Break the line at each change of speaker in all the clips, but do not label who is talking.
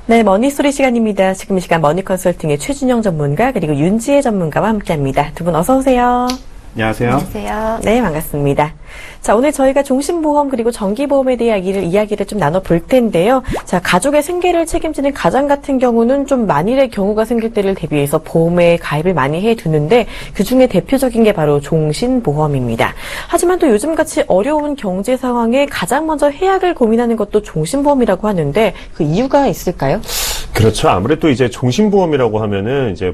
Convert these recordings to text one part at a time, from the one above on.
네, 머니스토리 시간입니다. 지금 이 시간 머니컨설팅의 최준영 전문가 그리고 윤지혜 전문가와 함께합니다. 두 분 어서 오세요.
안녕하세요.
안녕하세요.
네, 반갑습니다. 자, 오늘 저희가 종신보험 그리고 정기보험에 대한 이야기를 좀 나눠볼 텐데요. 자, 가족의 생계를 책임지는 가장 같은 경우는 좀 만일의 경우가 생길 때를 대비해서 보험에 가입을 많이 해두는데 그중에 대표적인 게 바로 종신보험입니다. 하지만 또 요즘같이 어려운 경제 상황에 가장 먼저 해약을 고민하는 것도 종신보험이라고 하는데 그 이유가 있을까요?
그렇죠. 아무래도 이제 종신보험이라고 하면은 이제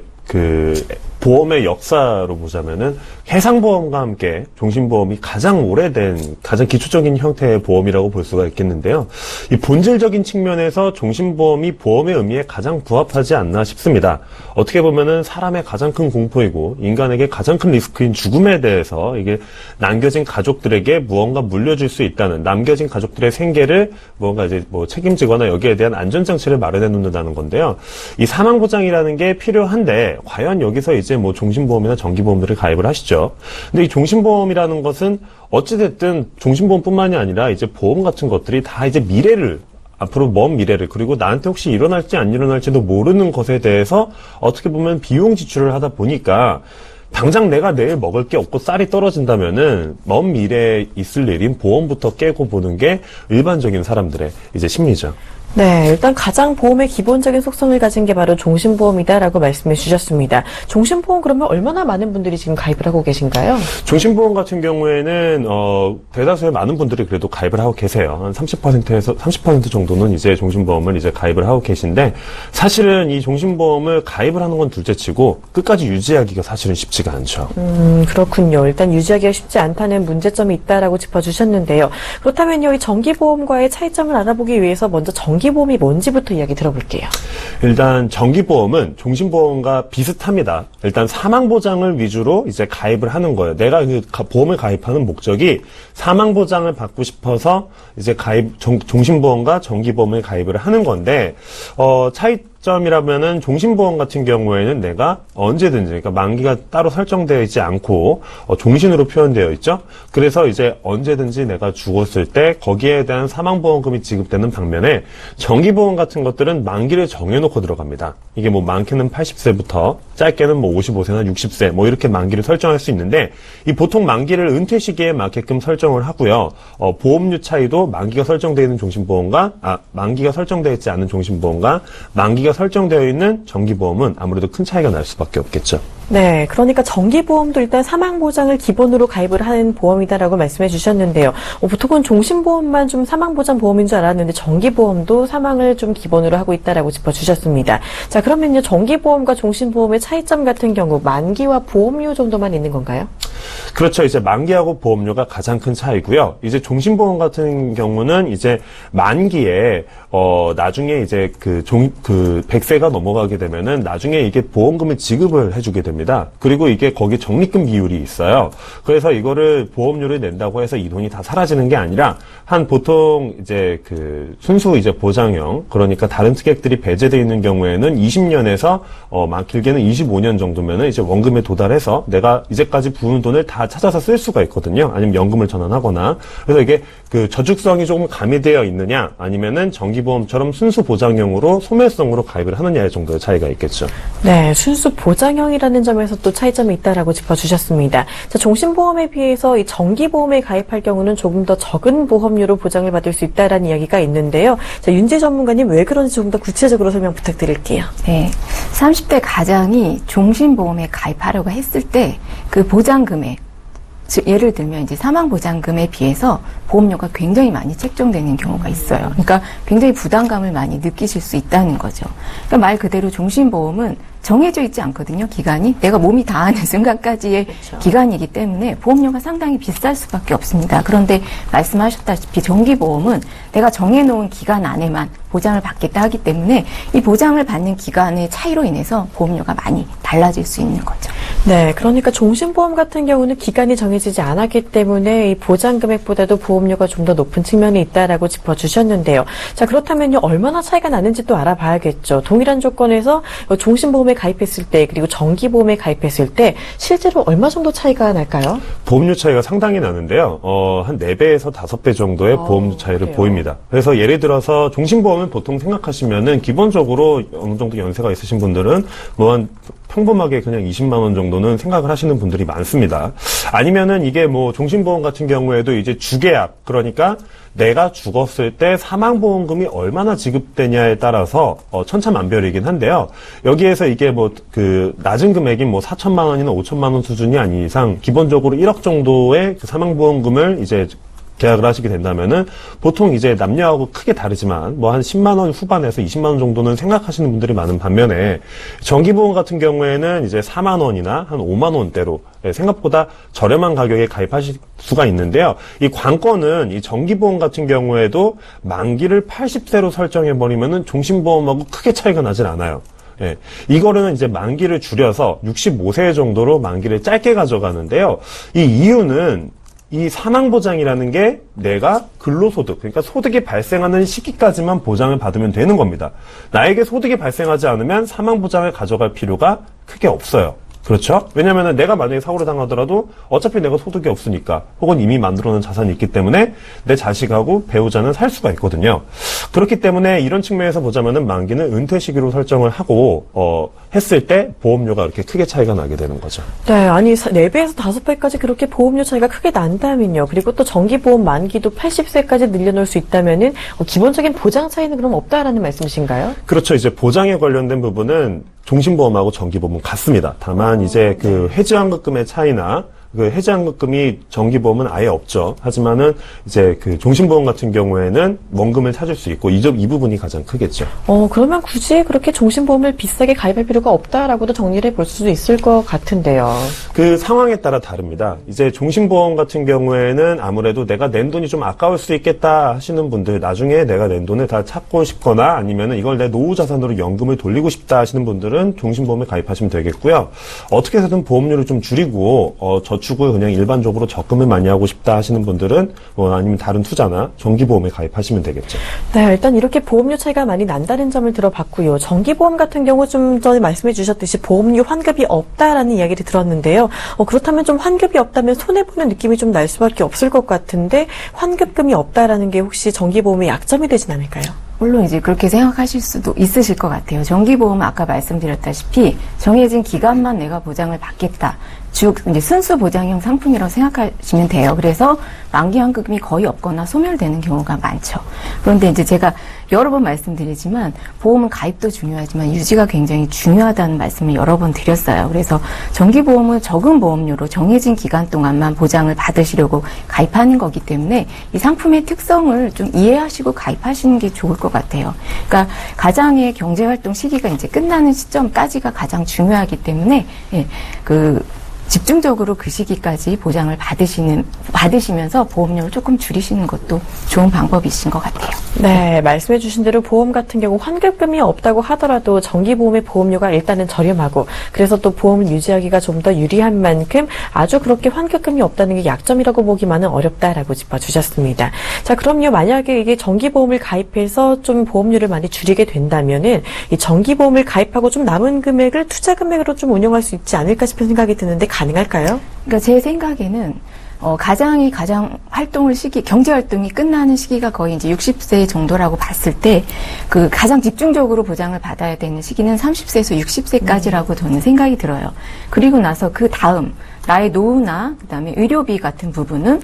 보험의 역사로 보자면은 해상보험과 함께 종신보험이 가장 오래된, 가장 기초적인 형태의 보험이라고 볼 수가 있겠는데요. 이 본질적인 측면에서 종신보험이 보험의 의미에 가장 부합하지 않나 싶습니다. 어떻게 보면은 사람의 가장 큰 공포이고 인간에게 가장 큰 리스크인 죽음에 대해서 이게 남겨진 가족들에게 무언가 물려줄 수 있다는, 남겨진 가족들의 생계를 무언가 이제 책임지거나 여기에 대한 안전장치를 마련해 놓는다는 건데요. 이 사망보장이라는 게 필요한데 과연 여기서 이제 종신보험이나 정기보험들을 가입을 하시죠. 근데 이 종신보험이라는 것은 어찌됐든 종신보험뿐만이 아니라 이제 보험 같은 것들이 다 이제 미래를, 앞으로 먼 미래를, 그리고 나한테 혹시 일어날지 안 일어날지도 모르는 것에 대해서 어떻게 보면 비용 지출을 하다 보니까 당장 내가 내일 먹을 게 없고 쌀이 떨어진다면은 먼 미래에 있을 일인 보험부터 깨고 보는 게 일반적인 사람들의 이제 심리죠.
네, 일단 가장 보험의 기본적인 속성을 가진 게 바로 종신보험이다라고 말씀해 주셨습니다. 종신보험 그러면 얼마나 많은 분들이 지금 가입을 하고 계신가요?
종신보험 같은 경우에는 대다수의 많은 분들이 그래도 가입을 하고 계세요. 한 30%에서 30% 정도는 이제 종신보험을 이제 가입을 하고 계신데, 사실은 이 종신보험을 가입을 하는 건 둘째치고 끝까지 유지하기가 사실은 쉽지가 않죠.
그렇군요. 일단 유지하기가 쉽지 않다는 문제점이 있다라고 짚어주셨는데요. 그렇다면요, 이 정기보험과의 차이점을 알아보기 위해서 먼저 정기보험이 뭔지부터 이야기 들어볼게요.
일단 정기보험은 종신보험과 비슷합니다. 일단 사망보장을 위주로 이제 가입을 하는 거예요. 내가 그 보험을 가입하는 목적이 사망보장을 받고 싶어서 이제 종신보험과 정기보험을 가입을 하는 건데, 차이점이라면은 종신보험 같은 경우에는 내가 언제든지, 그러니까 만기가 따로 설정되어 있지 않고 종신으로 표현되어 있죠. 그래서 이제 언제든지 내가 죽었을 때 거기에 대한 사망보험금이 지급되는 반면에, 정기보험 같은 것들은 만기를 정해놓고 들어갑니다. 이게 많게는 80세부터 짧게는 55세나 60세 이렇게 만기를 설정할 수 있는데, 이 보통 만기를 은퇴 시기에 맞게끔 설정을 하고요. 보험료 차이도 만기가 설정되어 있는 종신보험과 만기가 설정되어 있지 않은 종신보험과 만기가 설정되어 있는 정기보험은 아무래도 큰 차이가 날 수밖에 없겠죠.
네, 그러니까 정기보험도 일단 사망보장을 기본으로 가입을 하는 보험이다라고 말씀해 주셨는데요. 보통은 종신보험만 좀 사망보장 보험인 줄 알았는데 정기보험도 사망을 좀 기본으로 하고 있다라고 짚어주셨습니다. 자, 그러면요, 정기보험과 종신보험의 차이점 같은 경우 만기와 보험료 정도만 있는 건가요?
그렇죠. 이제 만기하고 보험료가 가장 큰 차이고요. 이제 종신보험 같은 경우는 이제 만기에 나중에 이제 100세가 넘어가게 되면은 나중에 이게 보험금을 지급을 해주게 됩니다. 그리고 이게 거기 적립금 비율이 있어요. 그래서 이거를 보험료를 낸다고 해서 이 돈이 다 사라지는 게 아니라 보통 이제 순수 이제 보장형, 그러니까 다른 특약들이 배제되어 있는 경우에는 20년에서 길게는 25년 정도면은 이제 원금에 도달해서 내가 이제까지 부은 돈을 다 찾아서 쓸 수가 있거든요. 아니면 연금을 전환하거나. 그래서 이게 저축성이 조금 가미되어 있느냐, 아니면은 정기보험처럼 순수 보장형으로 소멸성으로 가입을 하느냐의 정도의 차이가 있겠죠.
네, 순수 보장형이라는 점에서 또 차이점이 있다라고 짚어주셨습니다. 자, 종신보험에 비해서 이 정기보험에 가입할 경우는 조금 더 적은 보험료로 보장을 받을 수 있다라는 이야기가 있는데요. 자, 윤재 전문가님, 왜 그런지 조금 더 구체적으로 설명 부탁드릴게요.
네, 30대 가장이 종신보험에 가입하려고 했을 때 그 보장금액, 예를 들면 이제 사망보장금에 비해서 보험료가 굉장히 많이 책정되는 경우가 있어요. 그러니까 굉장히 부담감을 많이 느끼실 수 있다는 거죠. 그러니까 말 그대로 종신보험은 정해져 있지 않거든요, 기간이. 내가 몸이 다하는 순간까지의 그렇죠. 기간이기 때문에 보험료가 상당히 비쌀 수밖에 없습니다. 그런데 말씀하셨다시피 정기보험은 내가 정해놓은 기간 안에만 보장을 받겠다 하기 때문에 이 보장을 받는 기간의 차이로 인해서 보험료가 많이 달라질 수 있는 거죠.
네, 그러니까 종신보험 같은 경우는 기간이 정해지지 않았기 때문에 이 보장 금액보다도 보험료가 좀 더 높은 측면이 있다라고 짚어주셨는데요. 자, 그렇다면요, 얼마나 차이가 나는지 또 알아봐야겠죠. 동일한 조건에서 종신보험에 가입했을 때 그리고 정기보험에 가입했을 때 실제로 얼마 정도 차이가 날까요?
보험료 차이가 상당히 나는데요. 한 4배에서 5배 정도의 보험료 차이를
그래요?
보입니다. 그래서 예를 들어서 종신보험은 보통 생각하시면은 기본적으로 어느 정도 연세가 있으신 분들은 한 평범하게 그냥 20만 원 정도는 생각을 하시는 분들이 많습니다. 아니면은 이게 종신보험 같은 경우에도 이제 주계약, 그러니까 내가 죽었을 때 사망보험금이 얼마나 지급되냐에 따라서 천차만별이긴 한데요. 여기에서 이게 낮은 금액인 4천만 원이나 5천만 원 수준이 아닌 이상 기본적으로 1억 정도의 그 사망보험금을 이제 계약을 하시게 된다면은 보통 이제 남녀하고 크게 다르지만 한 10만 원 후반에서 20만 원 정도는 생각하시는 분들이 많은 반면에 정기보험 같은 경우에는 이제 4만 원이나 한 5만 원대로 생각보다 저렴한 가격에 가입하실 수가 있는데요. 이 관건은 이 정기보험 같은 경우에도 만기를 80세로 설정해버리면은 종신보험하고 크게 차이가 나질 않아요. 예. 이거는 이제 만기를 줄여서 65세 정도로 만기를 짧게 가져가는데요. 이 이유는 이 사망보장이라는 게 내가 근로소득, 그러니까 소득이 발생하는 시기까지만 보장을 받으면 되는 겁니다. 나에게 소득이 발생하지 않으면 사망보장을 가져갈 필요가 크게 없어요. 그렇죠? 왜냐면은 내가 만약에 사고를 당하더라도 어차피 내가 소득이 없으니까, 혹은 이미 만들어놓은 자산이 있기 때문에 내 자식하고 배우자는 살 수가 있거든요. 그렇기 때문에 이런 측면에서 보자면은 만기는 은퇴 시기로 설정을 하고 했을 때 보험료가 이렇게 크게 차이가 나게 되는 거죠.
네, 아니 4배에서 5배까지 그렇게 보험료 차이가 크게 난다면요. 그리고 또 정기보험 만기도 80세까지 늘려놓을 수 있다면은 기본적인 보장 차이는 그럼 없다라는 말씀이신가요?
그렇죠. 이제 보장에 관련된 부분은 종신보험하고 정기보험은 같습니다. 다만 이제 그 해지환급금의 차이나 그 해지환급금이 정기보험은 아예 없죠. 하지만은 이제 그 종신보험 같은 경우에는 원금을 찾을 수 있고 이 부분이 가장 크겠죠.
그러면 굳이 그렇게 종신보험을 비싸게 가입할 필요가 없다라고도 정리를 해볼 수도 있을 것 같은데요.
그 상황에 따라 다릅니다. 이제 종신보험 같은 경우에는 아무래도 내가 낸 돈이 좀 아까울 수 있겠다 하시는 분들, 나중에 내가 낸 돈을 다 찾고 싶거나 아니면은 이걸 내 노후 자산으로 연금을 돌리고 싶다 하시는 분들은 종신보험에 가입하시면 되겠고요. 어떻게 해서든 보험료를 좀 줄이고 저축을 그냥 일반적으로 적금을 많이 하고 싶다 하시는 분들은 아니면 다른 투자나 정기보험에 가입하시면 되겠죠.
네, 일단 이렇게 보험료 차이가 많이 난다는 점을 들어봤고요. 정기보험 같은 경우 좀 전에 말씀해 주셨듯이 보험료 환급이 없다라는 이야기를 들었는데요. 그렇다면 좀 환급이 없다면 손해보는 느낌이 좀 날 수밖에 없을 것 같은데 환급금이 없다라는 게 혹시 정기보험의 약점이 되진 않을까요?
물론 이제 그렇게 생각하실 수도 있으실 것 같아요. 정기보험은 아까 말씀드렸다시피 정해진 기간만 내가 보장을 받겠다. 즉 이제 순수 보장형 상품이라고 생각하시면 돼요. 그래서 만기 환급금이 거의 없거나 소멸되는 경우가 많죠. 그런데 이제 제가 여러 번 말씀드리지만 보험은 가입도 중요하지만 유지가 굉장히 중요하다는 말씀을 여러 번 드렸어요. 그래서 정기보험은 적은 보험료로 정해진 기간 동안만 보장을 받으시려고 가입하는 거기 때문에 이 상품의 특성을 좀 이해하시고 가입하시는 게 좋을 것 같아요. 그러니까 가장의 경제활동 시기가 이제 끝나는 시점까지가 가장 중요하기 때문에 집중적으로 그 시기까지 보장을 받으시면서 보험료를 조금 줄이시는 것도 좋은 방법이신 것 같아요.
네, 말씀해 주신 대로 보험 같은 경우 환급금이 없다고 하더라도 정기보험의 보험료가 일단은 저렴하고 그래서 또 보험을 유지하기가 좀 더 유리한 만큼 아주 그렇게 환급금이 없다는 게 약점이라고 보기만은 어렵다라고 짚어주셨습니다. 자, 그럼요. 만약에 이게 정기보험을 가입해서 좀 보험료를 많이 줄이게 된다면은 이 정기보험을 가입하고 좀 남은 금액을 투자 금액으로 좀 운용할 수 있지 않을까 싶은 생각이 드는데 가능할까요?
그러니까 제 생각에는 가장 경제 활동이 끝나는 시기가 거의 이제 60세 정도라고 봤을 때, 가장 집중적으로 보장을 받아야 되는 시기는 30세에서 60세까지라고 저는 생각이 들어요. 그리고 나서 그 다음, 나의 노후나 그다음에 의료비 같은 부분은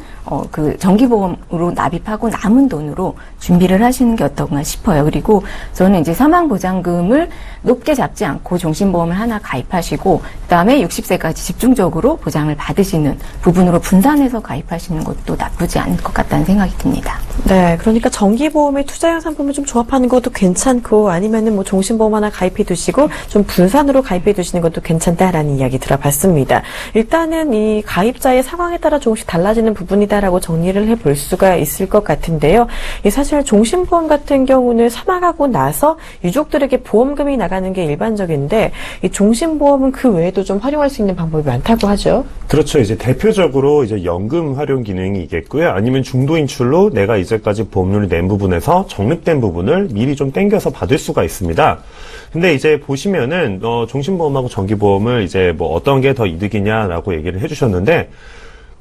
정기보험으로 납입하고 남은 돈으로 준비를 하시는 게 어떤가 싶어요. 그리고 저는 이제 사망보장금을 높게 잡지 않고 종신보험을 하나 가입하시고 그다음에 60세까지 집중적으로 보장을 받으시는 부분으로 분산을 판단해서 가입하시는 것도 나쁘지 않을 것 같다는 생각이 듭니다.
네, 그러니까 정기보험에 투자형 상품을 좀 조합하는 것도 괜찮고 아니면은 뭐 종신보험 하나 가입해 두시고 좀 분산으로 가입해 두시는 것도 괜찮다라는 이야기 들어봤습니다. 일단은 이 가입자의 상황에 따라 조금씩 달라지는 부분이다라고 정리를 해볼 수가 있을 것 같은데요. 이 사실 종신보험 같은 경우는 사망하고 나서 유족들에게 보험금이 나가는 게 일반적인데 이 종신보험은 그 외에도 좀 활용할 수 있는 방법이 많다고 하죠.
그렇죠. 이제 대표적으로 이제 연금 활용 기능이 있겠고요. 아니면 중도 인출로 내가 이제까지 보험료를 낸 부분에서 적립된 부분을 미리 좀 땡겨서 받을 수가 있습니다. 근데 이제 보시면은 종신보험하고 정기보험을 이제 뭐 어떤 게 더 이득이냐라고 얘기를 해주셨는데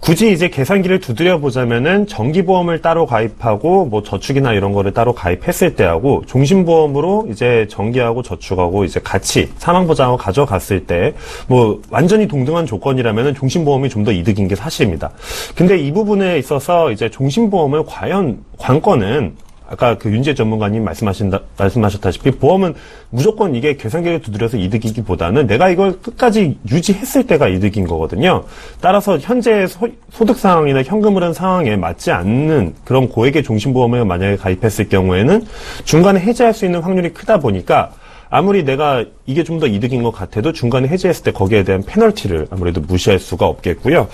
굳이 이제 계산기를 두드려 보자면은 정기보험을 따로 가입하고 뭐 저축이나 이런 거를 따로 가입했을 때하고 종신보험으로 이제 정기하고 저축하고 이제 같이 사망보장하고 가져갔을 때 뭐 완전히 동등한 조건이라면은 종신보험이 좀 더 이득인 게 사실입니다. 근데 이 부분에 있어서 이제 종신보험을 과연 관건은 아까 그 윤재 전문가님 말씀하셨다시피 보험은 무조건 이게 계산기를 두드려서 이득이기보다는 내가 이걸 끝까지 유지했을 때가 이득인 거거든요. 따라서 현재 소득 상황이나 현금 흐름 상황에 맞지 않는 그런 고액의 종신보험을 만약에 가입했을 경우에는 중간에 해지할 수 있는 확률이 크다 보니까 아무리 내가 이게 좀 더 이득인 것 같아도 중간에 해지했을 때 거기에 대한 페널티를 아무래도 무시할 수가 없겠고요.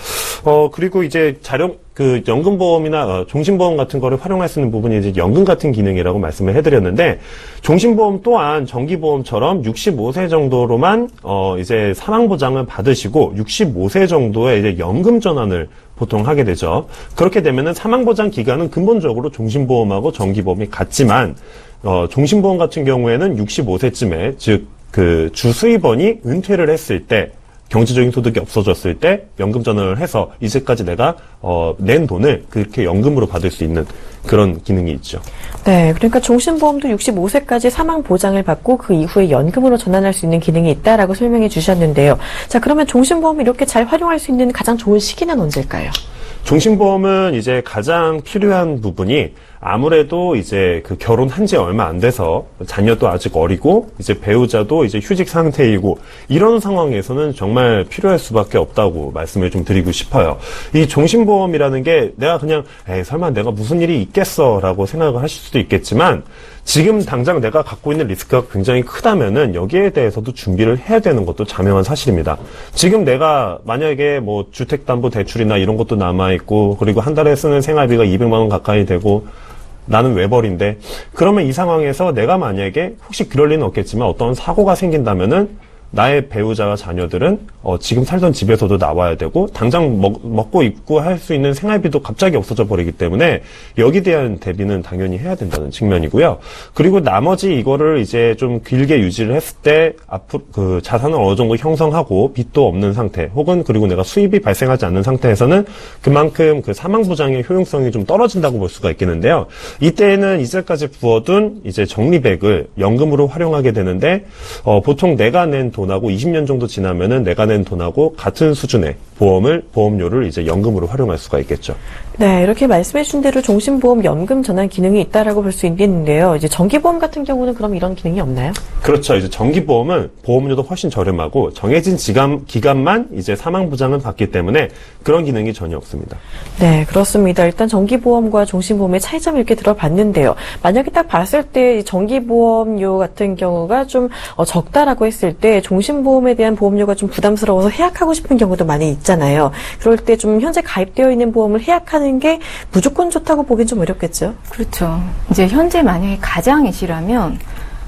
그리고 이제 연금보험이나 종신보험 같은 거를 활용할 수 있는 부분이 이제 연금 같은 기능이라고 말씀을 해드렸는데, 종신보험 또한 정기보험처럼 65세 정도로만, 이제 사망보장을 받으시고, 65세 정도의 이제 연금 전환을 보통 하게 되죠. 그렇게 되면은 사망보장 기간은 근본적으로 종신보험하고 정기보험이 같지만, 종신보험 같은 경우에는 65세쯤에, 즉, 그 주수입원이 은퇴를 했을 때, 경제적인 소득이 없어졌을 때 연금 전환을 해서 이제까지 내가 낸 돈을 그렇게 연금으로 받을 수 있는 그런 기능이 있죠.
네, 그러니까 종신보험도 65세까지 사망 보장을 받고 그 이후에 연금으로 전환할 수 있는 기능이 있다라고 설명해 주셨는데요. 자, 그러면 종신보험을 이렇게 잘 활용할 수 있는 가장 좋은 시기는 언제일까요?
종신보험은 이제 가장 필요한 부분이 아무래도 이제 그 결혼한 지 얼마 안 돼서 자녀도 아직 어리고 이제 배우자도 이제 휴직 상태이고 이런 상황에서는 정말 필요할 수밖에 없다고 말씀을 좀 드리고 싶어요. 이 종신보험이라는 게 내가 그냥 설마 내가 무슨 일이 있겠어 라고 생각을 하실 수도 있겠지만 지금 당장 내가 갖고 있는 리스크가 굉장히 크다면은 여기에 대해서도 준비를 해야 되는 것도 자명한 사실입니다. 지금 내가 만약에 뭐 주택담보대출이나 이런 것도 남아있고 그리고 한 달에 쓰는 생활비가 200만 원 가까이 되고 나는 외벌인데 그러면 이 상황에서 내가 만약에 혹시 그럴 리는 없겠지만 어떤 사고가 생긴다면은 나의 배우자와 자녀들은 지금 살던 집에서도 나와야 되고 당장 먹고 입고 할 수 있는 생활비도 갑자기 없어져 버리기 때문에 여기에 대한 대비는 당연히 해야 된다는 측면이고요. 그리고 나머지 이거를 이제 좀 길게 유지를 했을 때 앞으로 그 자산을 어느 정도 형성하고 빚도 없는 상태 혹은 그리고 내가 수입이 발생하지 않는 상태에서는 그만큼 그 사망보장의 효용성이 좀 떨어진다고 볼 수가 있겠는데요. 이때는 이제까지 부어둔 이제 적립액을 연금으로 활용하게 되는데 보통 내가 낸 돈하고 20년 정도 지나면은 내가 낸 돈하고 같은 수준의 보험료를 이제 연금으로 활용할 수가 있겠죠.
네, 이렇게 말씀해 주신 대로 종신보험 연금 전환 기능이 있다라고 볼 수 있겠는데요. 이제 정기보험 같은 경우는 그럼 이런 기능이 없나요?
그렇죠. 이제 정기보험은 보험료도 훨씬 저렴하고 정해진 기간만 이제 사망보장을 받기 때문에 그런 기능이 전혀 없습니다.
네, 그렇습니다. 일단 정기보험과 종신보험의 차이점을 이렇게 들어봤는데요. 만약에 딱 봤을 때 정기보험료 같은 경우가 좀 적다라고 했을 때 종신보험에 대한 보험료가 좀 부담스러워서 해약하고 싶은 경우도 많이 있잖아요. 그럴 때 좀 현재 가입되어 있는 보험을 해약하는 게 무조건 좋다고 보긴 좀 어렵겠죠?
그렇죠. 이제 현재 만약에 가장이시라면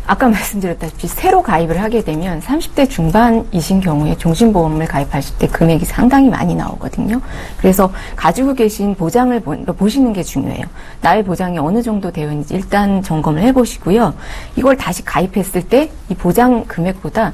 아까 말씀드렸다시피 새로 가입을 하게 되면 30대 중반이신 경우에 종신보험을 가입하실 때 금액이 상당히 많이 나오거든요. 그래서 가지고 계신 보장을 보시는 게 중요해요. 나의 보장이 어느 정도 되어 있는지 일단 점검을 해보시고요. 이걸 다시 가입했을 때 이 보장 금액보다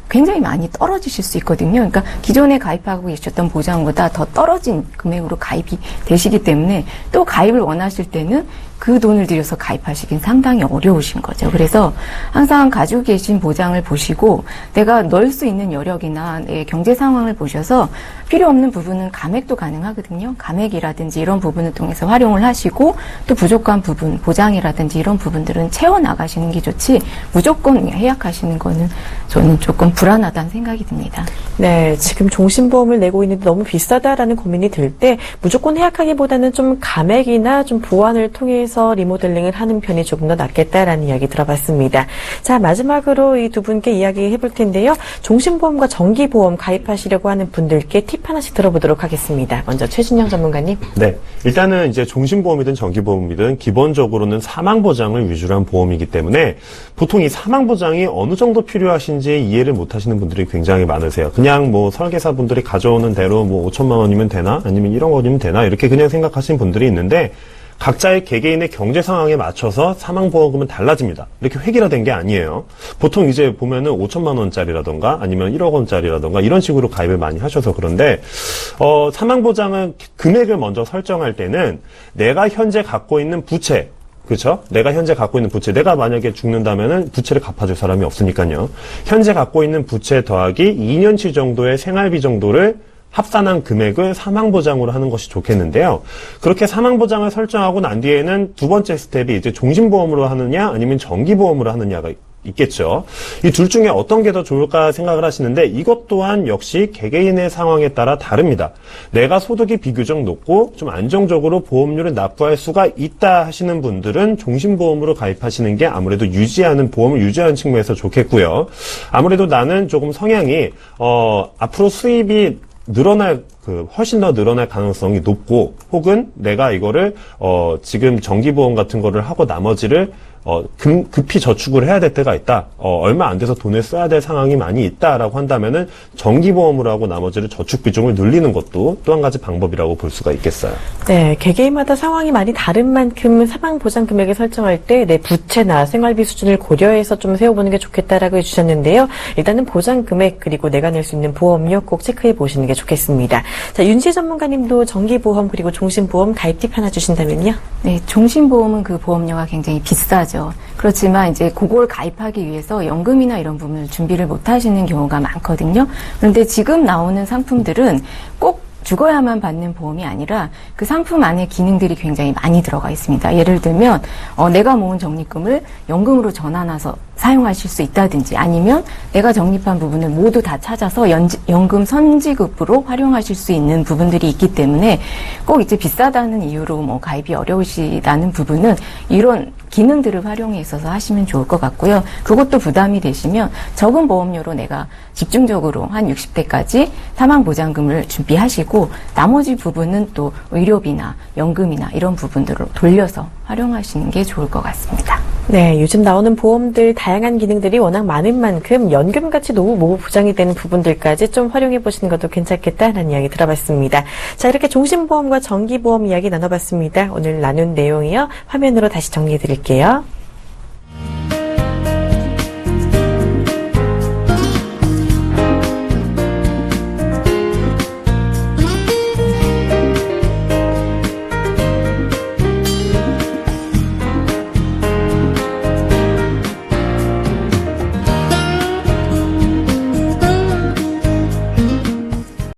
굉장히 많이 떨어지실 수 있거든요. 그러니까 기존에 가입하고 계셨던 보장보다 더 떨어진 금액으로 가입이 되시기 때문에 또 가입을 원하실 때는 그 돈을 들여서 가입하시긴 상당히 어려우신 거죠. 그래서 항상 가지고 계신 보장을 보시고 내가 넣을 수 있는 여력이나 내 경제 상황을 보셔서 필요 없는 부분은 감액도 가능하거든요. 감액이라든지 이런 부분을 통해서 활용을 하시고 또 부족한 부분, 보장이라든지 이런 부분들은 채워나가시는 게 좋지 무조건 해약하시는 거는 저는 조금 불안하다는 생각이 듭니다.
네, 지금 종신보험을 내고 있는데 너무 비싸다라는 고민이 들 때 무조건 해약하기보다는 좀 감액이나 좀 보완을 통해서 리모델링을 하는 편이 조금 더 낫겠다라는 이야기 들어봤습니다. 자, 마지막으로 이 두 분께 이야기 해볼 텐데요. 종신보험과 정기보험 가입하시려고 하는 분들께 팁 하나씩 들어보도록 하겠습니다. 먼저 최진영 전문가님.
네. 일단은 이제 종신보험이든 정기보험이든 기본적으로는 사망보장을 위주로 한 보험이기 때문에 보통 이 사망보장이 어느 정도 필요하신지 이해를 못 하시는 분들이 굉장히 많으세요. 그냥 뭐 설계사분들이 가져오는 대로 뭐 5천만 원이면 되나? 아니면 1억 원이면 되나? 이렇게 그냥 생각하시는 분들이 있는데 각자의 개개인의 경제 상황에 맞춰서 사망보험금은 달라집니다. 이렇게 획일화된 게 아니에요. 보통 이제 보면은 5천만 원짜리라던가 아니면 1억 원짜리라던가 이런 식으로 가입을 많이 하셔서 그런데 사망보장은 금액을 먼저 설정할 때는 내가 현재 갖고 있는 부채, 그렇죠? 내가 현재 갖고 있는 부채, 내가 만약에 죽는다면은 부채를 갚아줄 사람이 없으니까요. 현재 갖고 있는 부채 더하기 2년치 정도의 생활비 정도를 합산한 금액을 사망보장으로 하는 것이 좋겠는데요. 그렇게 사망보장을 설정하고 난 뒤에는 두 번째 스텝이 이제 종신보험으로 하느냐 아니면 정기보험으로 하느냐가 있겠죠. 이 둘 중에 어떤 게 더 좋을까 생각을 하시는데 이것 또한 역시 개개인의 상황에 따라 다릅니다. 내가 소득이 비교적 높고 좀 안정적으로 보험료를 납부할 수가 있다 하시는 분들은 종신보험으로 가입하시는 게 아무래도 보험을 유지하는 측면에서 좋겠고요. 아무래도 나는 조금 성향이 앞으로 수입이 훨씬 더 늘어날 가능성이 높고, 혹은 내가 이거를, 지금 정기보험 같은 거를 하고 나머지를, 급히 저축을 해야 될 때가 있다. 얼마 안 돼서 돈을 써야 될 상황이 많이 있다라고 한다면은 정기보험으로 하고 나머지를 저축 비중을 늘리는 것도 또 한 가지 방법이라고 볼 수가 있겠어요.
네, 개개인마다 상황이 많이 다른 만큼 사망보장 금액을 설정할 때 내 부채나 생활비 수준을 고려해서 좀 세워보는 게 좋겠다라고 해주셨는데요. 일단은 보장 금액 그리고 내가 낼 수 있는 보험료 꼭 체크해 보시는 게 좋겠습니다. 자, 윤시 전문가님도 정기보험 그리고 종신보험 가입 팁 하나 주신다면요.
네, 종신보험은 그 보험료가 굉장히 비싸죠. 그렇지만 이제 그걸 가입하기 위해서 연금이나 이런 부분을 준비를 못 하시는 경우가 많거든요. 그런데 지금 나오는 상품들은 꼭 죽어야만 받는 보험이 아니라 그 상품 안에 기능들이 굉장히 많이 들어가 있습니다. 예를 들면 내가 모은 적립금을 연금으로 전환해서 사용하실 수 있다든지 아니면 내가 적립한 부분을 모두 다 찾아서 연금 선지급으로 활용하실 수 있는 부분들이 있기 때문에 꼭 이제 비싸다는 이유로 뭐 가입이 어려우시다는 부분은 이런 기능들을 활용해 있어서 하시면 좋을 것 같고요. 그것도 부담이 되시면 적은 보험료로 내가 집중적으로 한 60대까지 사망보장금을 준비하시고 나머지 부분은 또 의료비나 연금이나 이런 부분들을 돌려서 활용하시는 게 좋을 것 같습니다.
네, 요즘 나오는 보험들 다양한 기능들이 워낙 많은 만큼 연금같이 노후 모후 보장이 되는 부분들까지 좀 활용해 보시는 것도 괜찮겠다라는 이야기 들어봤습니다. 자, 이렇게 종신보험과 정기보험 이야기 나눠봤습니다. 오늘 나눈 내용이요. 화면으로 다시 정리해 드릴게요.